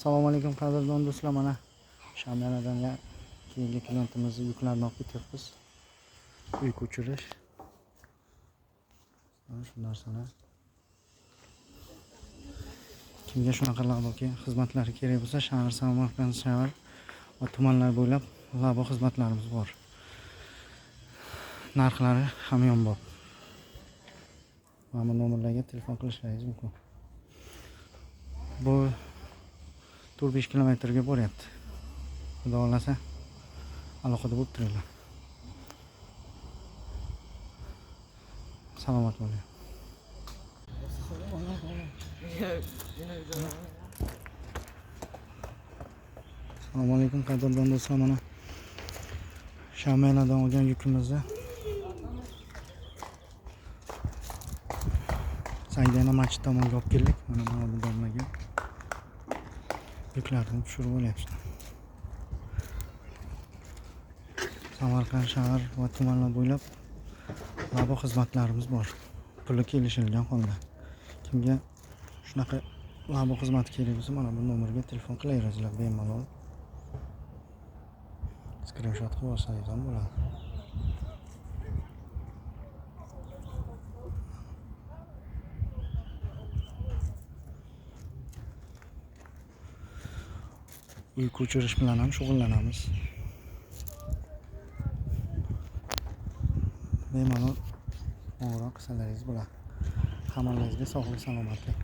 Assalomu alaykum qadrdon do'stlar, mana Shamyanadan keyingi klientimizni yuklarni olib ketyapmiz. Uy ko'chirish. Mana shu narsani. Kimga shunaqa laboki xizmatlari kerak bo'lsa, shahar Samarqand shahar va tumanlar bo'ylab labo xizmatlarimiz bor. Narxlari hamyonbop. Mana bu nomerlarga telefon qilishlaringiz mumkin. Bu 4-5 kilometrga boryapti. Xudo xolasa aloqada bo'lib turinglar. Salomat bo'ling. Assalomu alaykum qadrdon do'stlar, mana Shamyanadan olgan yukimizni Saydana masjid tomonga olib keldik. Mana bu domlaga yuklarni tushirib olyapti. Samarqand shahar va tumanlar bo'ylab labo xizmatlarimiz bor. Puli kelishilgan holda. Kimga shunaqa labo xizmati kerak bo'lsa, mana bu nomerga telefon qilaverasizlar bemalol. Screenshot qilib olsangiz ham bo'ladi. Uy ko'chirish bilan ham shug'ullanamiz. Bemalol qo'ng'iroq qilsalaringiz bo'ladi. Hammangizga sog'lik, salomatlik.